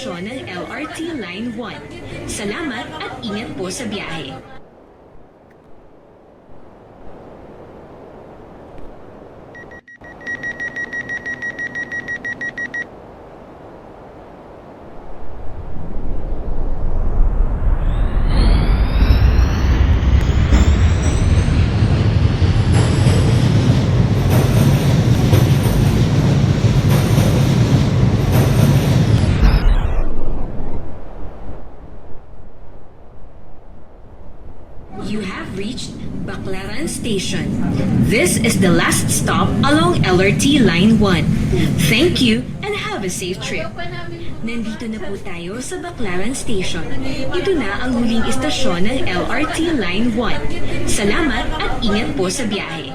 ng LRT Line 1. Salamat at ingat po sa biyahe. You have reached Baclaran Station. This is the last stop along LRT Line 1. Thank you and have a safe trip. Nandito na po tayo sa Baclaran Station. Ito na ang huling istasyon ng LRT Line 1. Salamat at ingat po sa biyahe.